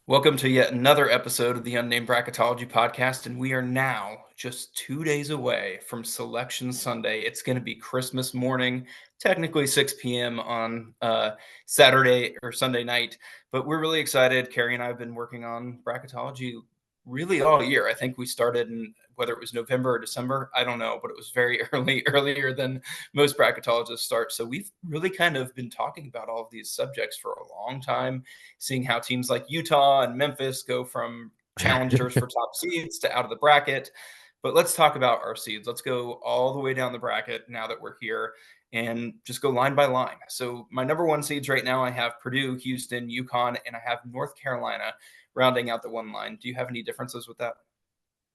Welcome to yet another episode of the Unnamed Bracketology Podcast, and we are now just 2 days away from Selection Sunday. It's going to be Christmas morning, technically 6 p.m. on Saturday or Sunday night, but we're really excited. Kerry and I have been working on bracketology really all year. I think we started in whether it was November or December, I don't know, but it was very earlier than most bracketologists start. So we've really kind of been talking about all of these subjects for a long time, seeing how teams like Utah and Memphis go from challengers for top seeds to out of the bracket. But let's talk about our seeds. Let's go all the way down the bracket now that we're here and just go line by line. So my number one seeds right now, I have Purdue, Houston, UConn, and I have North Carolina rounding out the one line. Do you have any differences with that?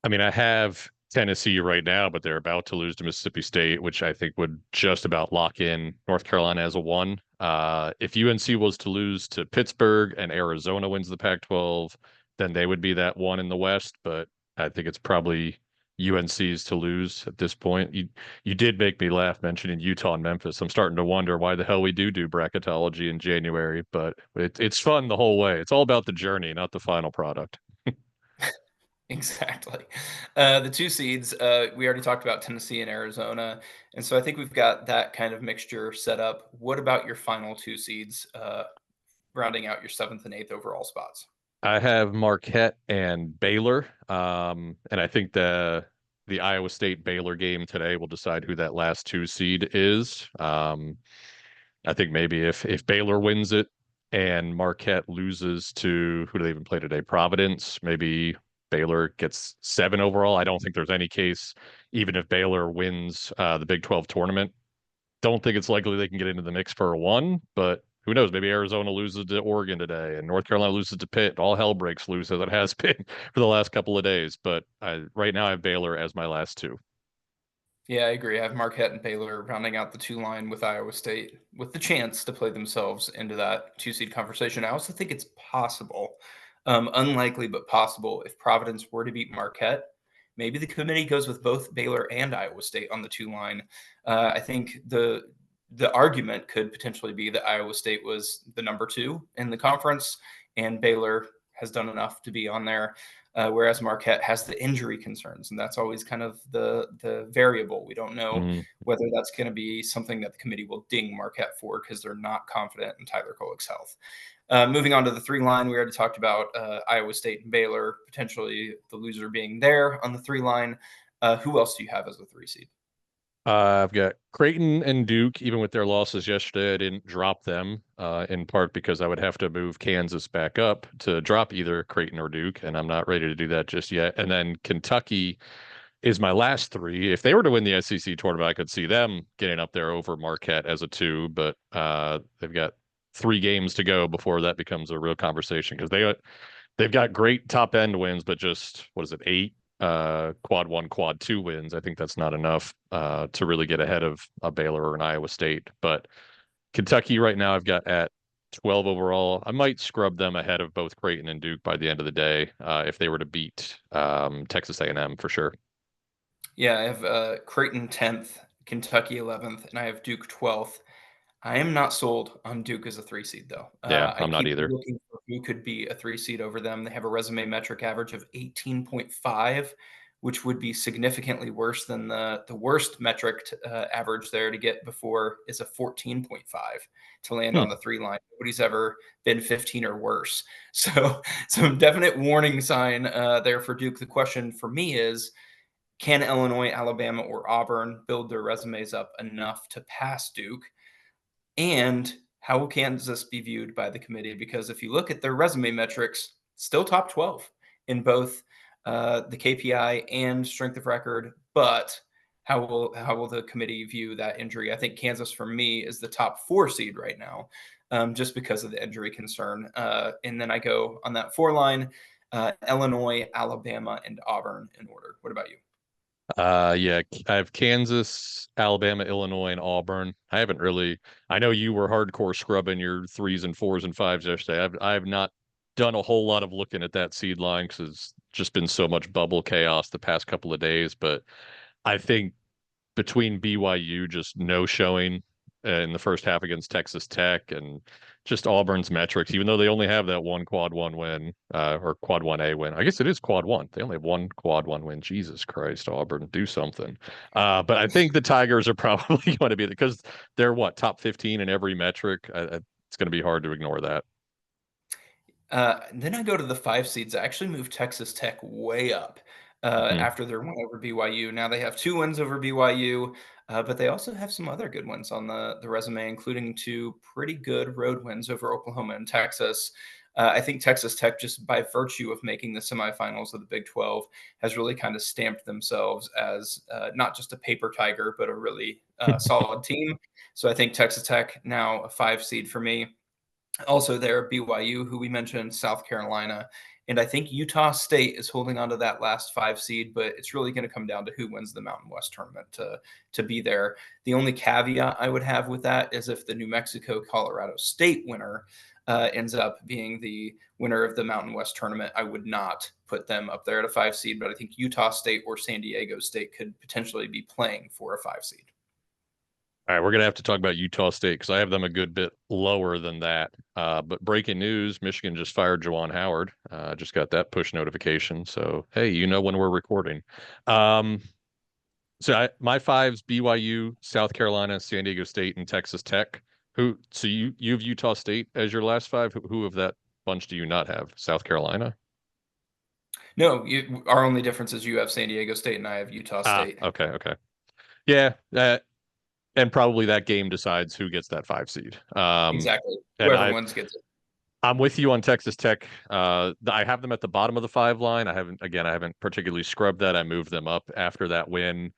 I mean, I have Tennessee right now, but they're about to lose to Mississippi State, which I think would just about lock in North Carolina as a one. If UNC was to lose to Pittsburgh and Arizona wins the Pac-12, then they would be that one in the West. But I think it's probably UNC's to lose at this point. You did make me laugh mentioning Utah and Memphis. I'm starting to wonder why the hell we do bracketology in January, but it's fun the whole way. It's all about the journey, not the final product. Exactly. The two seeds, we already talked about Tennessee and Arizona. And so I think we've got that kind of mixture set up. What about your final two seeds, rounding out your seventh and eighth overall spots? I have Marquette and Baylor, and I think the Iowa State Baylor game today will decide who that last two seed is. I think maybe if Baylor wins it and Marquette loses to who do they even play today? Providence. Maybe Baylor gets seven overall. I don't think there's any case, even if Baylor wins the Big 12 tournament. Don't think it's likely they can get into the mix for a one, but who knows? Maybe Arizona loses to Oregon today and North Carolina loses to Pitt. All hell breaks loose as it has been for the last couple of days. But right now I have Baylor as my last two. Yeah, I agree. I have Marquette and Baylor rounding out the two line with Iowa State with the chance to play themselves into that two seed conversation. I also think it's possible, unlikely but possible, if Providence were to beat Marquette. Maybe the committee goes with both Baylor and Iowa State on the two line. I think the argument could potentially be that Iowa State was the number two in the conference, and Baylor has done enough to be on there. Whereas Marquette has the injury concerns, and that's always kind of the variable. We don't know Mm. whether that's going to be something that the committee will ding Marquette for because they're not confident in Tyler Kolek's health. Moving on to the three line, we already talked about Iowa State and Baylor, potentially the loser being there on the three line. Who else do you have as a three seed? I've got Creighton and Duke. Even with their losses yesterday, I didn't drop them in part because I would have to move Kansas back up to drop either Creighton or Duke, and I'm not ready to do that just yet. And then Kentucky is my last three. If they were to win the SEC tournament, I could see them getting up there over Marquette as a two, but they've got three games to go before that becomes a real conversation because they've got great top end wins, but just what is it, eight quad one, quad two wins. I think that's not enough to really get ahead of a Baylor or an Iowa State. But Kentucky right now I've got at 12 overall. I might scrub them ahead of both Creighton and Duke by the end of the day if they were to beat Texas A&M for sure. Yeah, I have Creighton 10th, Kentucky 11th, and I have Duke 12th. I am not sold on Duke as a three seed, though. Yeah, I I'm not keep either. looking for who could be a three seed over them. They have a resume metric average of 18.5, which would be significantly worse than the worst metric average there to get before is a 14.5 to land Hmm. on the three line. Nobody's ever been 15 or worse. So, some definite warning sign there for Duke. The question for me is, can Illinois, Alabama, or Auburn build their resumes up enough to pass Duke? And how will Kansas be viewed by the committee? Because if you look at their resume metrics, still top 12 in both the KPI and strength of record. But how will the committee view that injury? I think Kansas, for me, is the top four seed right now, just because of the injury concern. And then I go on that four line: Illinois, Alabama, and Auburn in order. What about you? Yeah, I have Kansas, Alabama, Illinois, and Auburn. I haven't really. I know you were hardcore scrubbing your threes and fours and fives yesterday. I have not done a whole lot of looking at that seed line because it's just been so much bubble chaos the past couple of days. But I think between BYU just no showing in the first half against Texas Tech and just Auburn's metrics, even though they only have that one quad one win, or quad one A win. I guess it is quad one. They only have one quad one win. Jesus Christ, Auburn, do something. But I think the Tigers are probably going to be because they're what, top 15 in every metric. It's going to be hard to ignore that. Then I go to the 5 seeds. I actually moved Texas Tech way up, Hmm. after their win over BYU. Now they have 2 wins over BYU, but they also have some other good ones on the resume, including 2 pretty good road wins over Oklahoma and Texas. I think Texas Tech, just by virtue of making the semifinals of the Big 12, has really kind of stamped themselves as, not just a paper tiger, but a really, solid team. So I think Texas Tech now a 5 seed for me. Also there, BYU, who we mentioned, South Carolina, and I think Utah State is holding on to that last 5 seed, but it's really going to come down to who wins the Mountain West tournament to be there. The only caveat I would have with that is if the New Mexico Colorado State winner ends up being the winner of the Mountain West tournament, I would not put them up there at a 5 seed, but I think Utah State or San Diego State could potentially be playing for a 5 seed. All right, we're gonna have to talk about Utah State because I have them a good bit lower than that. But breaking news: Michigan just fired Juwan Howard. Just got that push notification. So hey, you know when we're recording. Um, my fives: BYU, South Carolina, San Diego State, and Texas Tech. Who? So you have Utah State as your last five. Who of that bunch do you not have? South Carolina. No, our only difference is you have San Diego State and I have Utah Ah, State. okay, okay. Yeah, and probably that game decides who gets that five seed. Exactly. And Whoever I wins gets it. I'm with you on Texas Tech. I have them at the bottom of the five line. I haven't particularly scrubbed that. I moved them up after that win,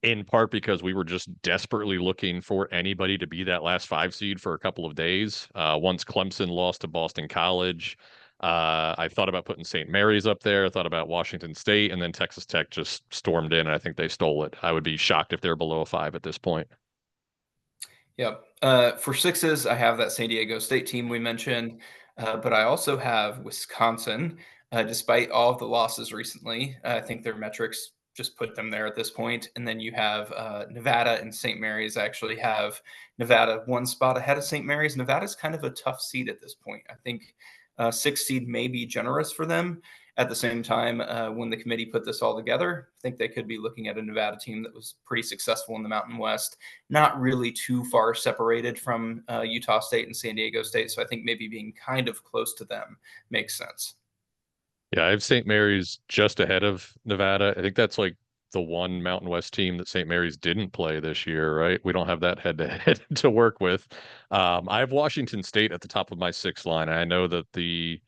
in part because we were just desperately looking for anybody to be that last five seed for a couple of days. Once Clemson lost to Boston College, I thought about putting St. Mary's up there. I thought about Washington State, and then Texas Tech just stormed in, and I think they stole it. I would be shocked if they're below a five at this point. Yep. For sixes, I have that San Diego State team we mentioned, but I also have Wisconsin. Despite all of the losses recently, I think their metrics just put them there at this point. And then you have Nevada and St. Mary's. I actually have Nevada one spot ahead of St. Mary's. Nevada's kind of a tough seed at this point. I think six seed may be generous for them. At the same time, when the committee put this all together, I think they could be looking at a Nevada team that was pretty successful in the Mountain West, not really too far separated from Utah State and San Diego State. So I think maybe being kind of close to them makes sense. Yeah, I have St. Mary's just ahead of Nevada. I think that's like the one Mountain West team that St. Mary's didn't play this year, right? We don't have that head to head to work with. I have Washington State at the top of my sixth line. I know that the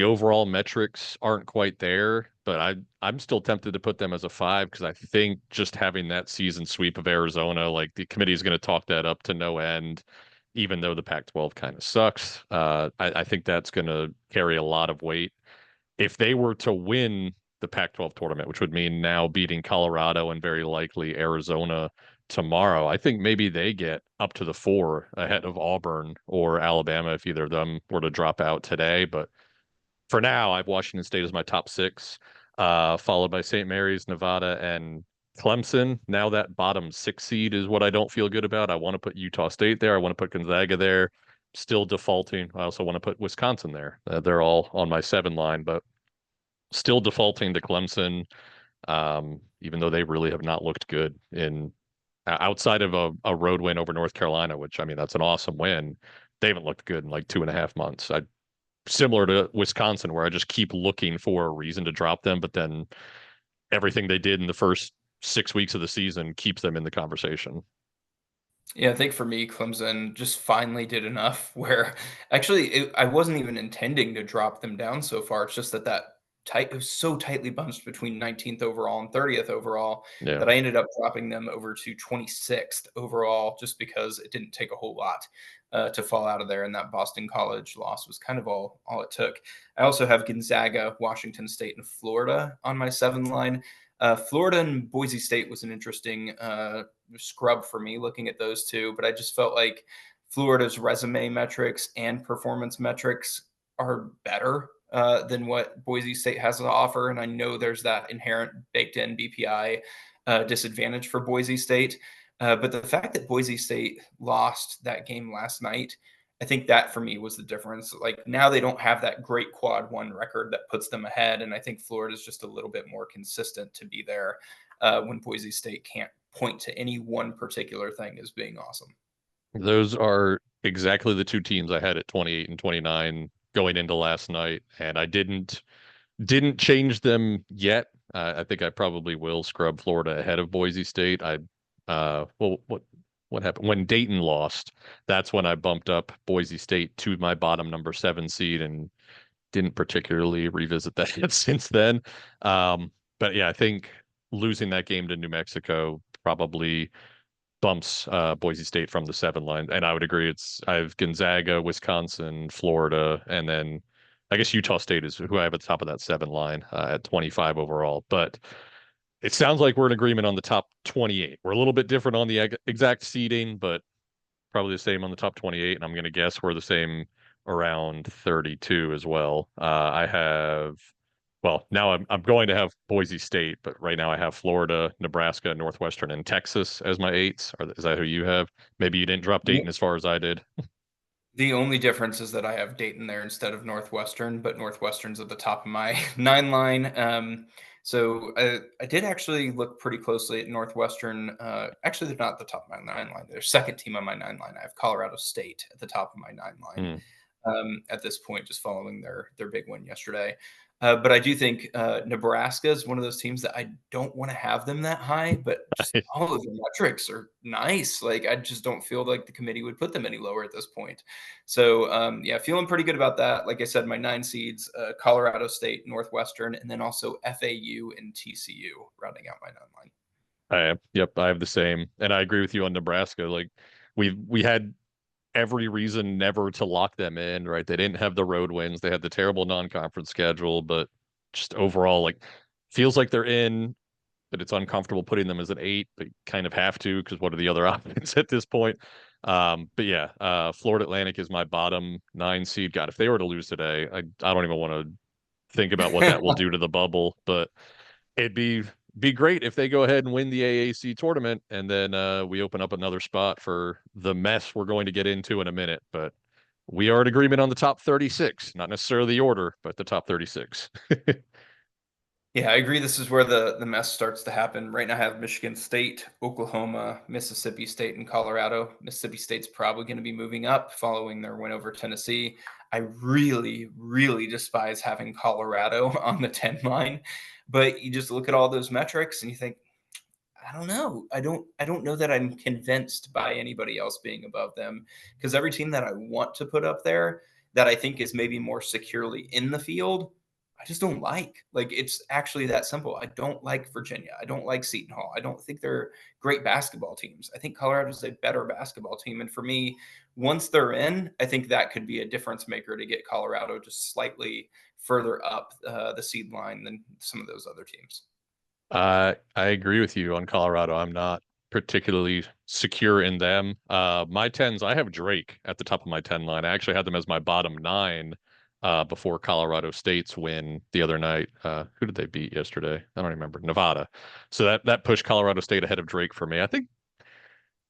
overall metrics aren't quite there, but I'm still tempted to put them as a five because I think just having that season sweep of Arizona, like the committee is going to talk that up to no end, even though the Pac-12 kind of sucks. I think that's going to carry a lot of weight if they were to win the Pac-12 tournament, which would mean now beating Colorado and very likely Arizona tomorrow, I think maybe they get up to the four ahead of Auburn or Alabama if either of them were to drop out today. But for now, I have Washington State as my top six, followed by St. Mary's, Nevada, and Clemson. Now that bottom six seed is what I don't feel good about. I want to put Utah State there. I want to put Gonzaga there. Still defaulting. I also want to put Wisconsin there. They're all on my seven line, but still defaulting to Clemson, even though they really have not looked good in outside of a road win over North Carolina, which I mean that's an awesome win. They haven't looked good in like 2.5 months. Similar to Wisconsin, where I just keep looking for a reason to drop them, but then everything they did in the first 6 weeks of the season keeps them in the conversation. Yeah, I think for me, Clemson just finally did enough where actually I wasn't even intending to drop them down so far. It's just it was so tightly bunched between 19th overall and 30th overall Yeah. that I ended up dropping them over to 26th overall just because it didn't take a whole lot to fall out of there. And that Boston College loss was kind of all it took. I also have Gonzaga, Washington State, and Florida on my seven line. Florida and Boise State was an interesting scrub for me looking at those two, but I just felt like Florida's resume metrics and performance metrics are better than what Boise State has to offer. And I know there's that inherent baked in BPI disadvantage for Boise State. But the fact that Boise State lost that game last night I think that for me was the difference. Like now they don't have that great quad one record that puts them ahead, and I think Florida's just a little bit more consistent to be there when Boise State can't point to any one particular thing as being awesome. Those are exactly the two teams I had at 28 and 29 going into last night, and I didn't change them yet. I think I probably will scrub Florida ahead of Boise State. Well, what happened when Dayton lost? That's when I bumped up Boise State to my bottom number 7 seed and didn't particularly revisit that since then. But yeah, I think losing that game to New Mexico probably bumps Boise State from the 7 line. And I would agree. I have Gonzaga, Wisconsin, Florida, and then I guess Utah State is who I have at the top of that 7 line at 25 overall. But it sounds like we're in agreement on the top 28. We're a little bit different on the exact seeding, but probably the same on the top 28. And I'm going to guess we're the same around 32 as well. I have well, now I'm going to have Boise State, but right now I have Florida, Nebraska, Northwestern, and Texas as my eights. Is that who you have? Maybe you didn't drop Dayton as far as I did. The only difference is that I have Dayton there instead of Northwestern, but Northwestern's at the top of my 9 line. So I did actually look pretty closely at Northwestern. Actually, they're not at the top of my 9 line. They're second team on my 9 line. I have Colorado State at the top of my 9 line Hmm. at this point, just following their big win yesterday. But I do think Nebraska is one of those teams that I don't want to have them that high, but just all of the metrics are nice. Like I just don't feel like the committee would put them any lower at this point. So yeah, feeling pretty good about that. Like I said, my 9 seeds: Colorado State, Northwestern, and then also FAU and TCU rounding out my 9 line. Yep, I have the same, and I agree with you on Nebraska. Like we had every reason never to lock them in, right? They didn't have the road wins. They had the terrible non-conference schedule, but just overall, like feels like they're in, but it's uncomfortable putting them as an eight, but you kind of have to because what are the other options at this point? But yeah, Florida Atlantic is my bottom 9 seed. God, if they were to lose today, I don't even want to think about what that will do to the bubble, but it'd be great if they go ahead and win the AAC tournament and then we open up another spot for the mess we're going to get into in a minute. But we are in agreement on the top 36, not necessarily the order, but the top 36. Yeah, I agree. This is where the mess starts to happen. Right now, I have Michigan State, Oklahoma, Mississippi State, and Colorado. Mississippi State's probably going to be moving up following their win over Tennessee. I really, really despise having Colorado on the 10 line, but you just look at all those metrics and you think, I don't know. I don't know that I'm convinced by anybody else being above them because every team that I want to put up there that I think is maybe more securely in the field, I just don't like. Like it's actually that simple. I don't like Virginia. I don't like Seton Hall. I don't think they're great basketball teams. I think Colorado's a better basketball team and for me, once they're in, I think that could be a difference maker to get Colorado just slightly further up the seed line than some of those other teams. I agree with you on Colorado. I'm not particularly secure in them. My tens, I have Drake at the top of my 10 line. I actually had them as my bottom nine before Colorado State's win the other night. Who did they beat yesterday? I don't remember. Nevada. So that pushed Colorado State ahead of Drake for me. I think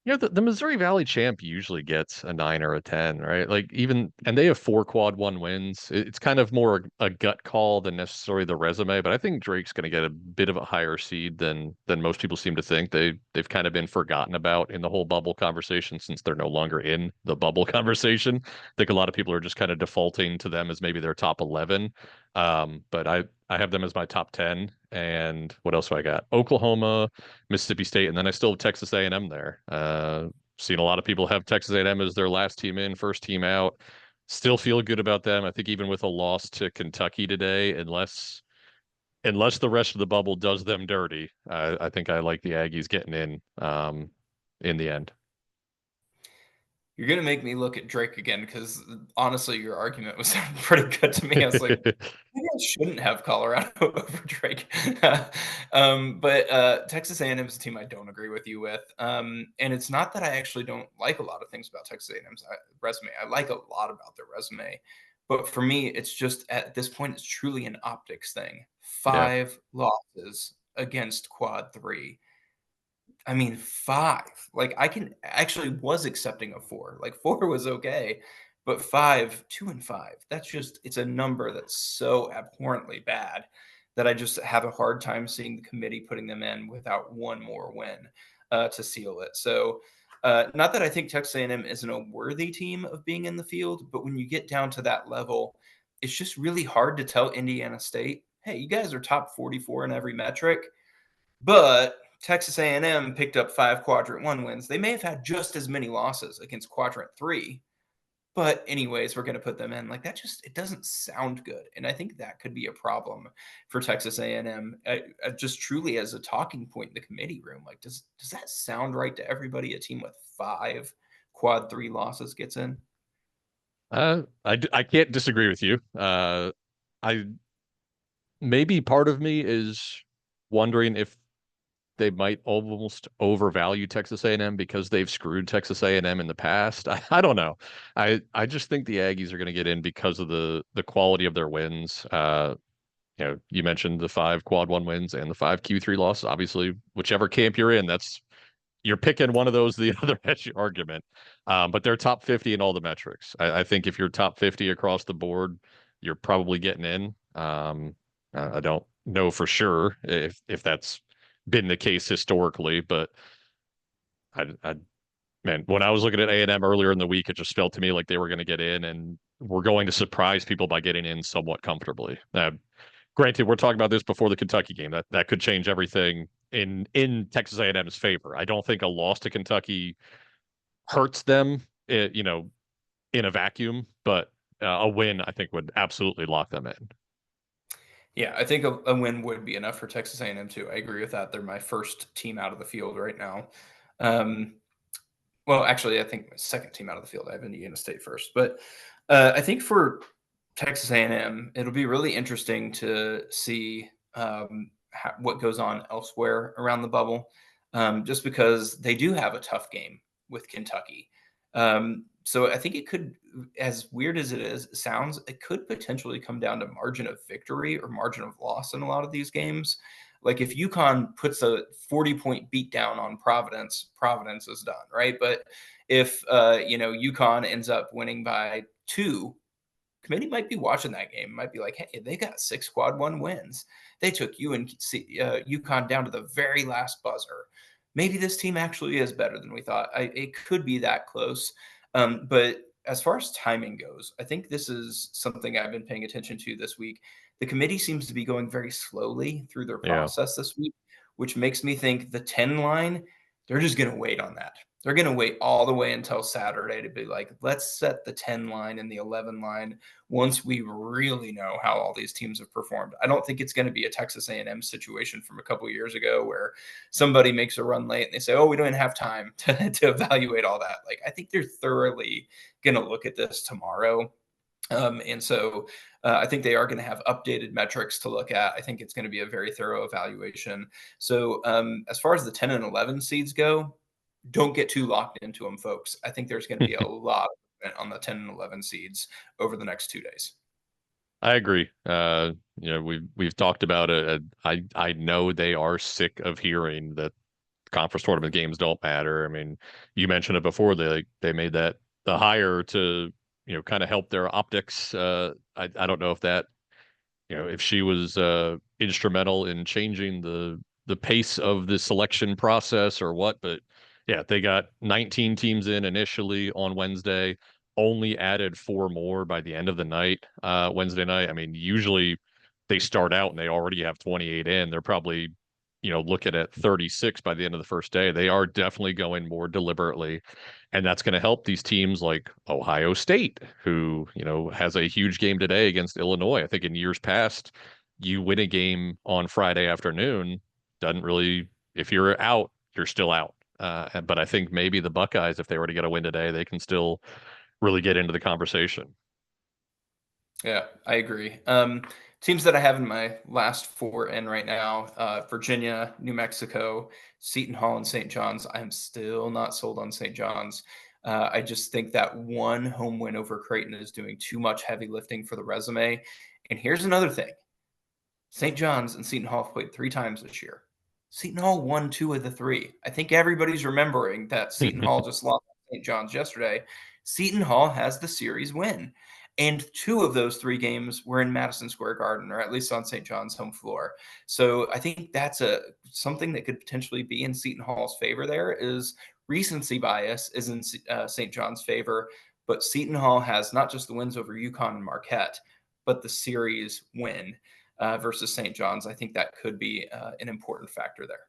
the Missouri Valley champ usually gets a 9 or a 10, right? Like even, and they have 4 quad 1 wins. It's kind of more a gut call than necessarily the resume, but I think Drake's going to get a bit of a higher seed than most people seem to think. They've kind of been forgotten about in the whole bubble conversation since they're no longer in the bubble conversation. I think a lot of people are just kind of defaulting to them as maybe their top 11. But I have them as my top 10. And what else do I got? Oklahoma, Mississippi State, and then I still have Texas A&M there. Seen a lot of people have Texas A&M as their last team in, first team out. Still feel good about them. I think even with a loss to Kentucky today, unless the rest of the bubble does them dirty, I think I like the Aggies getting in the end. You're gonna make me look at Drake again because honestly, your argument was sounding pretty good to me. I was like, maybe I shouldn't have Colorado over Drake. But Texas A&M is a team I don't agree with you with, and it's not that I actually don't like a lot of things about Texas A&M's resume. I like a lot about their resume, but for me, it's just at this point, it's truly an optics thing. Yeah. 5 losses against Quad Three. I mean, 5. Like, I can actually was accepting a 4. Like, 4 was okay, But 5, 2-5, that's just it's a number that's so abhorrently bad that I just have a hard time seeing the committee putting them in without one more win to seal it. So, not that I think Texas A&M isn't a worthy team of being in the field, but when you get down to that level, it's just really hard to tell Indiana State, hey, you guys are top 44 in every metric, but Texas A&M picked up 5 quadrant 1 wins. They may have had just as many losses against quadrant 3, but anyways, we're going to put them in. Like that just it doesn't sound good, and I think that could be a problem for Texas A&M. Just truly as a talking point in the committee room. Like does that sound right to everybody? A team with 5 quad 3 losses gets in. I can't disagree with you. I maybe part of me is wondering if they might almost overvalue Texas A&M because they've screwed Texas A&M in the past. I don't know. I just think the Aggies are going to get in because of the quality of their wins. You mentioned the 5 quad 1 wins and the 5 Q3 losses. Obviously, whichever camp you're in, that's you're picking one of those, the other that's your argument. But they're top 50 in all the metrics. I think if you're top 50 across the board, you're probably getting in. I don't know for sure if that's been the case historically, but I man, when I was looking at A&M earlier in the week, it just felt to me like they were going to get in and we're going to surprise people by getting in somewhat comfortably. Granted, we're talking about this before the Kentucky game. That could change everything in Texas A&M's favor. I don't think a loss to Kentucky hurts them, in a vacuum, but a win I think would absolutely lock them in. Yeah, I think a win would be enough for Texas A&M too. I agree with that. They're my first team out of the field right now. Um, Well, actually, I think my second team out of the field. I have Indiana State first, but I think for Texas A&M, it'll be really interesting to see what goes on elsewhere around the bubble, just because they do have a tough game with Kentucky. So I think it could, as weird as it is, sounds, it could potentially come down to margin of victory or margin of loss in a lot of these games. Like if UConn puts a 40-point beat down on Providence, Providence is done, right? But if UConn ends up winning by 2, committee might be watching that game, might be like, hey, they got 6 quad 1 wins. They took UConn down to the very last buzzer. Maybe this team actually is better than we thought. It could be that close. But as far as timing goes, I think this is something I've been paying attention to this week. The committee seems to be going very slowly through their Yeah. process this week, which makes me think the 10 line, they're just going to wait on that. They're going to wait all the way until Saturday to be like, let's set the 10 line and the 11 line once we really know how all these teams have performed. I don't think it's going to be a Texas A&M situation from a couple years ago where somebody makes a run late and they say, "Oh, we don't have time to evaluate all that." Like I think they're thoroughly going to look at this tomorrow. And so I think they are going to have updated metrics to look at. I think it's going to be a very thorough evaluation. So as far as the 10 and 11 seeds go, don't get too locked into them, folks. I think there's going to be a lot on the 10 and 11 seeds over the next 2 days. I agree. We've talked about it. I know they are sick of hearing that conference tournament games don't matter. I mean, you mentioned it before. They made that the hire to kind of help their optics. I don't know if that if she was instrumental in changing the pace of the selection process or what, but yeah, they got 19 teams in initially on Wednesday, only added 4 more by the end of the night, Wednesday night. I mean, usually they start out and they already have 28 in. They're probably, looking at 36 by the end of the first day. They are definitely going more deliberately. And that's going to help these teams like Ohio State, who, has a huge game today against Illinois. I think in years past, you win a game on Friday afternoon, doesn't really, if you're out, you're still out. But I think maybe the Buckeyes, if they were to get a win today, they can still really get into the conversation. Yeah, I agree. Teams that I have in my last 4 in right now, Virginia, New Mexico, Seton Hall, and St. John's. I'm still not sold on St. John's. I just think that one home win over Creighton is doing too much heavy lifting for the resume. And here's another thing. St. John's and Seton Hall have played 3 times this year. Seton Hall won 2 of the 3. I think everybody's remembering that Seton Hall just lost to St. John's yesterday. Seton Hall has the series win. And two of those three games were in Madison Square Garden, or at least on St. John's home floor. So I think that's a something that could potentially be in Seton Hall's favor. There is recency bias is in St. John's favor, but Seton Hall has not just the wins over UConn and Marquette, but the series win versus St. John's. I think that could be an important factor there.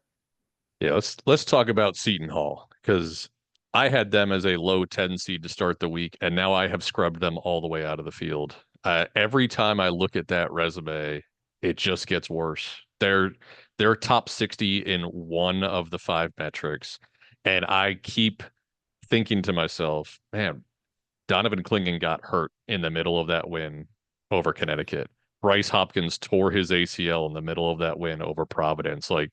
Yeah, let's talk about Seton Hall because I had them as a low 10 seed to start the week, and now I have scrubbed them all the way out of the field. Every time I look at that resume, it just gets worse. They're top 60 in one of the five metrics, and I keep thinking to myself, man, Donovan Clingan got hurt in the middle of that win over Connecticut. Bryce Hopkins tore his ACL in the middle of that win over Providence. Like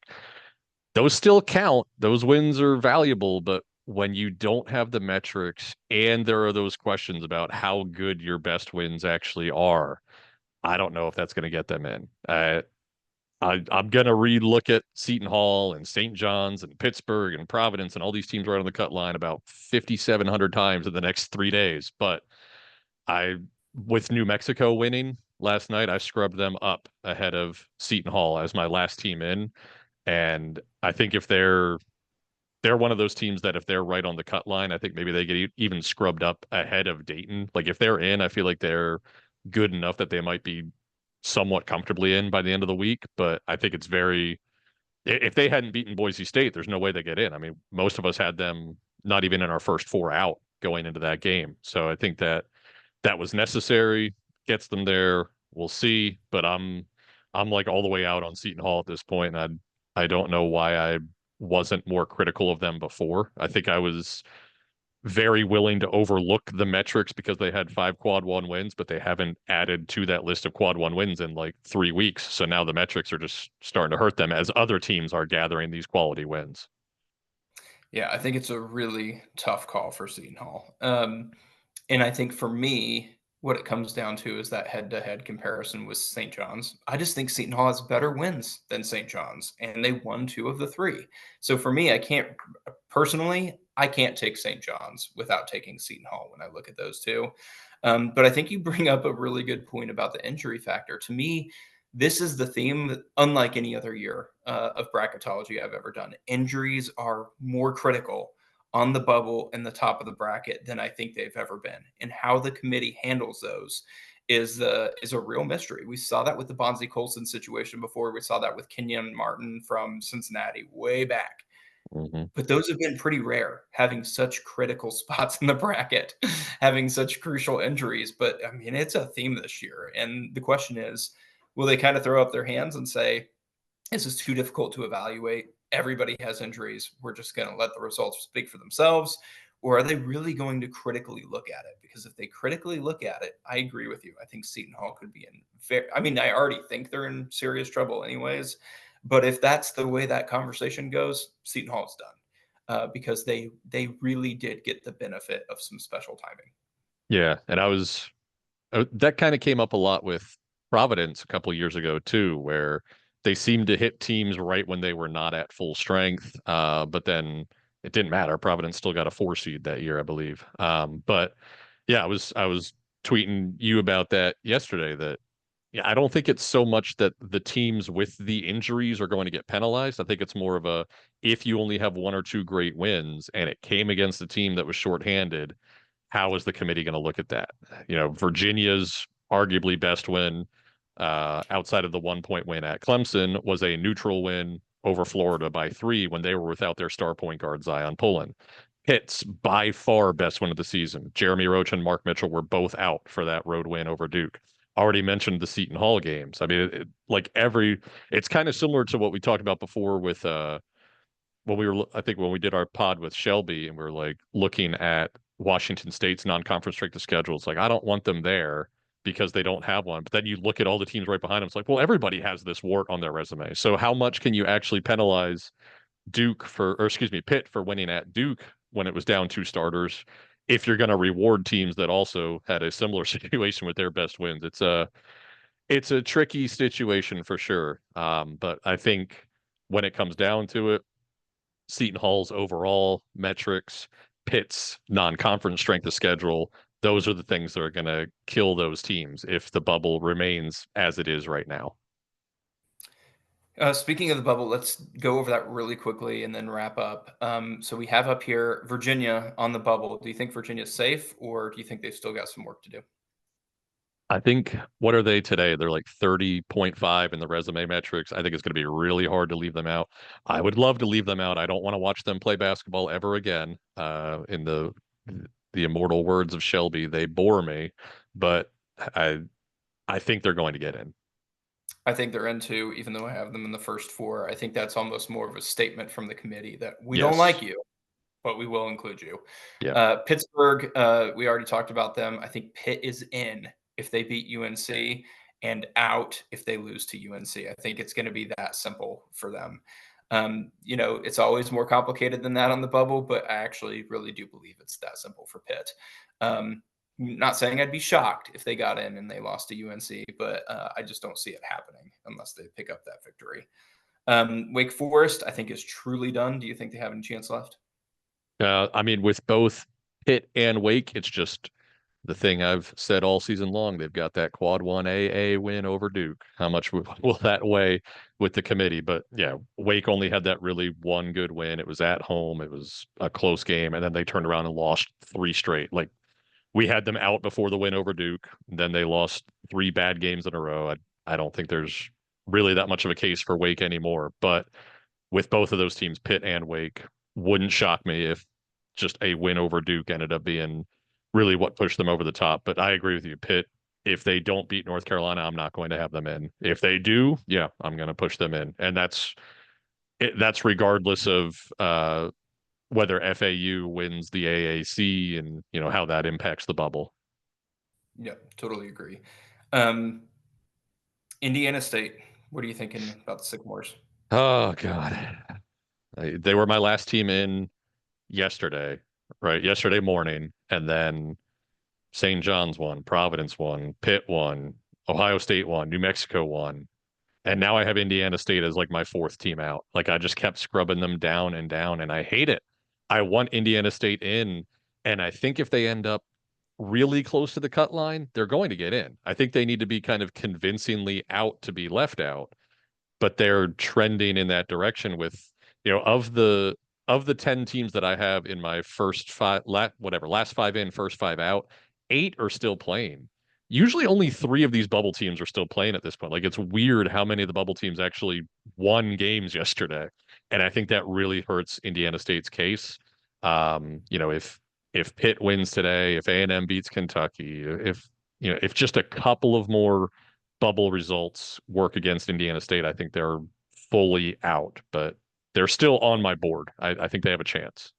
those still count. Those wins are valuable, but when you don't have the metrics and there are those questions about how good your best wins actually are, I don't know if that's going to get them in. I'm going to re-look at Seton Hall and St. John's and Pittsburgh and Providence and all these teams right on the cut line about 5,700 times in the next 3 days. But I, with New Mexico winning last night, I scrubbed them up ahead of Seton Hall as my last team in. And I think if they're one of those teams that if they're right on the cut line, I think maybe they get even scrubbed up ahead of Dayton. Like if they're in, I feel like they're good enough that they might be somewhat comfortably in by the end of the week. But I think it's very if they hadn't beaten Boise State, there's no way they get in. I mean, most of us had them not even in our first four out going into that game. So I think that was necessary, gets them there. We'll see, but I'm like all the way out on Seton Hall at this point, and I don't know why I wasn't more critical of them before. I think I was very willing to overlook the metrics because they had five quad one wins, but they haven't added to that list of quad one wins in like 3 weeks. So now the metrics are just starting to hurt them as other teams are gathering these quality wins. Yeah, I think it's a really tough call for Seton Hall. And I think for me, what it comes down to is that head-to-head comparison with St. John's. I just think Seton Hall has better wins than St. John's, and they won two of the three. So for me, I can't personally, I can't take St. John's without taking Seton Hall when I look at those two. But I think you bring up a really good point about the injury factor. To me, this is the theme that, unlike any other year of bracketology I've ever done. Injuries are more critical on the bubble and the top of the bracket than I think they've ever been. And how the committee handles those is a real mystery. We saw that with the Bonzi Colson situation before. We saw that with Kenyon Martin from Cincinnati way back. Mm-hmm. But those have been pretty rare, having such critical spots in the bracket, having such crucial injuries. But I mean, it's a theme this year. And the question is, will they kind of throw up their hands and say, this is too difficult to evaluate? Everybody has injuries. We're just going to let the results speak for themselves. Or are they really going to critically look at it? Because if they critically look at it, I agree with you. I think Seton Hall could be in very, I mean, I already think they're in serious trouble anyways. But if that's the way that conversation goes, Seton Hall's done because they really did get the benefit of some special timing. Yeah, and that kind of came up a lot with Providence a couple of years ago too, where they seemed to hit teams right when they were not at full strength. But then it didn't matter. Providence still got a 4 seed that year, I believe. But yeah, I was tweeting you about that yesterday that yeah, I don't think it's so much that the teams with the injuries are going to get penalized. I think it's more of a if you only have one or two great wins and it came against a team that was shorthanded, how is the committee going to look at that? You know, Virginia's arguably best win outside of the 1 point win at Clemson was a neutral win over Florida by 3 when they were without their star point guard Zion Pullen. Pitt's by far best win of the season. Jeremy Roach and Mark Mitchell were both out for that road win over Duke. Already mentioned the Seton Hall games. I mean, it's kind of similar to what we talked about before with when we were I think when we did our pod with Shelby and we were like looking at Washington State's non-conference strength of schedule. It's like I don't want them there because they don't have one. But then you look at all the teams right behind them. It's like, well, everybody has this wart on their resume. So how much can you actually penalize Pitt for winning at Duke when it was down two starters? If you're going to reward teams that also had a similar situation with their best wins, it's a tricky situation for sure. But I think when it comes down to it, Seton Hall's overall metrics Pitt's non-conference strength of schedule, those are the things that are going to kill those teams if the bubble remains as it is right now. Speaking of the bubble, let's go over that really quickly and then wrap up. So we have up here Virginia on the bubble. Do you think Virginia's safe, or do you think they've still got some work to do? I think what are they today? They're like 30.5 in the resume metrics. I think it's going to be really hard to leave them out. I would love to leave them out. I don't want to watch them play basketball ever again. In the immortal words of Shelby, they bore me, but I I think they're going to get in. I think they're in two, even though I have them in the first four. I think that's almost more of a statement from the committee that we don't like Yes. you, but we will include you. Yeah. Pittsburgh, we already talked about them. I think Pitt is in if they beat UNC and out if they lose to UNC. I think it's going to be that simple for them. It's always more complicated than that on the bubble, but I actually really do believe it's that simple for Pitt. Um, Not saying I'd be shocked if they got in and they lost to UNC, but I just don't see it happening unless they pick up that victory. Wake Forest, I think, is truly done. Do you think they have any chance left? I mean, with both Pitt and Wake, it's just the thing I've said all season long. They've got that quad one AA win over Duke. How much will that weigh with the committee? But yeah, Wake only had that really one good win. It was at home. It was a close game, and then they turned around and lost three straight. Like we had them out before the win over Duke. Then they lost three bad games in a row. I don't think there's really that much of a case for Wake anymore. But with both of those teams, Pitt and Wake, wouldn't shock me if just a win over Duke ended up being really what pushed them over the top. But I agree with you, Pitt. If they don't beat North Carolina, I'm not going to have them in. If they do, yeah, I'm going to push them in, and that's regardless of whether FAU wins the AAC and how that impacts the bubble. Yeah, totally agree. Um, Indiana State, what are you thinking about the Sycamores? Oh God, they were my last team in yesterday, right? Yesterday morning, and then St. John's won, Providence won, Pitt won, Ohio State won, New Mexico won. And now I have Indiana State as like my fourth team out. Like I just kept scrubbing them down and down, and I hate it. I want Indiana State in, and I think if they end up really close to the cut line, they're going to get in. I think they need to be kind of convincingly out to be left out, but they're trending in that direction with, of the 10 teams that I have in my first five, last five in, first five out, eight are still playing. Usually only three of these bubble teams are still playing at this point. Like it's weird how many of the bubble teams actually won games yesterday. And I think that really hurts Indiana State's case. If Pitt wins today, if A&M beats Kentucky, if just a couple of more bubble results work against Indiana State, I think they're fully out, but they're still on my board. I think they have a chance.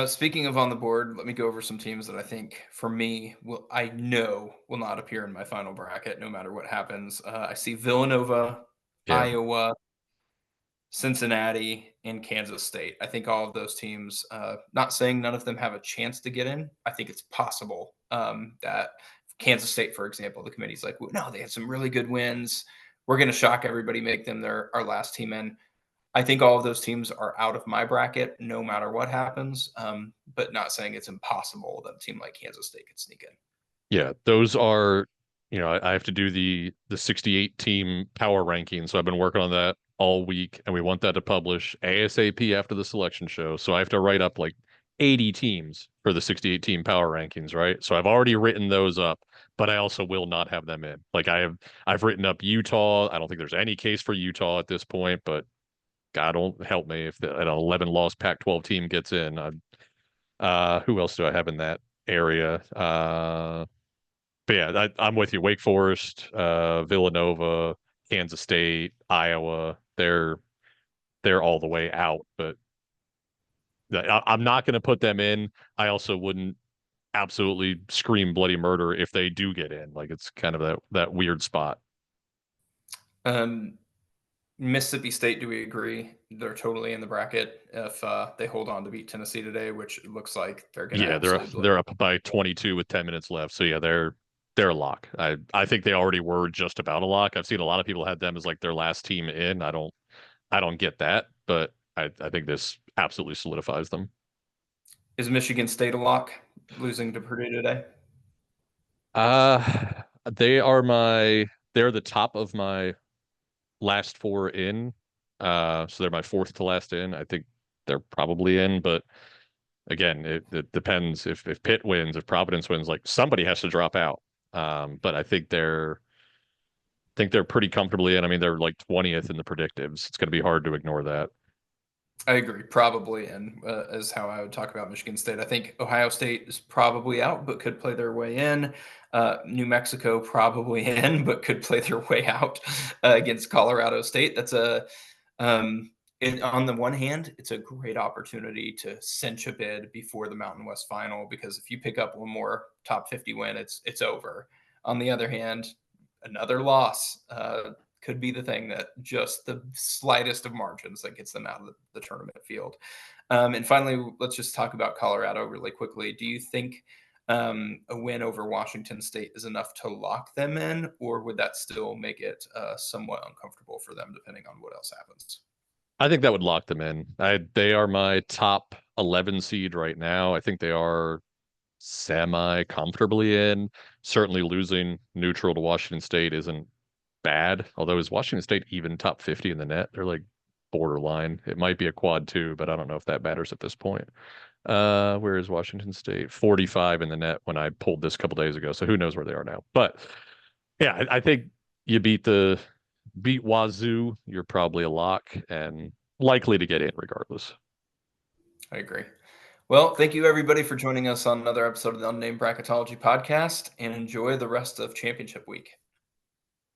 Speaking of on the board, let me go over some teams that I think, for me, I know will not appear in my final bracket, no matter what happens. I see Villanova, Yeah. Iowa, Cincinnati, and Kansas State. I think all of those teams, not saying none of them have a chance to get in. I think it's possible that Kansas State, for example, the committee's like, well, no, they had some really good wins. We're going to shock everybody, make them our last team in. I think all of those teams are out of my bracket, no matter what happens. But not saying it's impossible that a team like Kansas State could sneak in. Yeah, those are, I have to do the 68 team power ranking. So I've been working on that all week and we want that to publish ASAP after the selection show. So I have to write up like 80 teams for the 68 team power rankings, right? So I've already written those up, but I also will not have them in. Like I've written up Utah. I don't think there's any case for Utah at this point, but God don't help me if an 11 loss Pac-12 team gets in. Who else do I have in that area? But yeah, I'm with you. Wake Forest, Villanova, Kansas State, Iowa, they're all the way out. But I'm not going to put them in. I also wouldn't absolutely scream bloody murder if they do get in. Like it's kind of that weird spot. Um, Mississippi State, do we agree? They're totally in the bracket if they hold on to beat Tennessee today, which it looks like they're going to Yeah, they're absolutely blow. they're up by 22 with 10 minutes left. So yeah, they're a lock. I think they already were just about a lock. I've seen a lot of people had them as like their last team in. I don't get that, but I think this absolutely solidifies them. Is Michigan State a lock, losing to Purdue today? Uh they are they're the top of my last four in. So they're my fourth to last in. I think they're probably in, but again, it depends if Pitt wins, if Providence wins, like somebody has to drop out. But I think they're pretty comfortably in. I mean, they're like 20th in the predictives. It's going to be hard to ignore that. I agree, probably in is how I would talk about Michigan State. I think Ohio State is probably out, but could play their way in. New Mexico probably in, but could play their way out against Colorado State. That's on the one hand, it's a great opportunity to cinch a bid before the Mountain West final because if you pick up one more top 50 win, it's over. On the other hand, another loss could be the thing that just the slightest of margins that gets them out of the tournament field. And finally, let's just talk about Colorado really quickly. Do you think a win over Washington State is enough to lock them in, or would that still make it somewhat uncomfortable for them depending on what else happens? I think that would lock them in. They are my top 11 seed right now. I think they are semi comfortably in. Certainly losing neutral to Washington State isn't bad. Although is Washington State even top 50 in the net? They're like borderline. It might be a quad two, but I don't know if that matters at this point. Where is Washington State? 45 in the net when I pulled this a couple days ago. So who knows where they are now? But yeah, I think you beat Wazoo, you're probably a lock and likely to get in regardless. I agree. Well, thank you everybody for joining us on another episode of the Unnamed Bracketology podcast and enjoy the rest of championship week.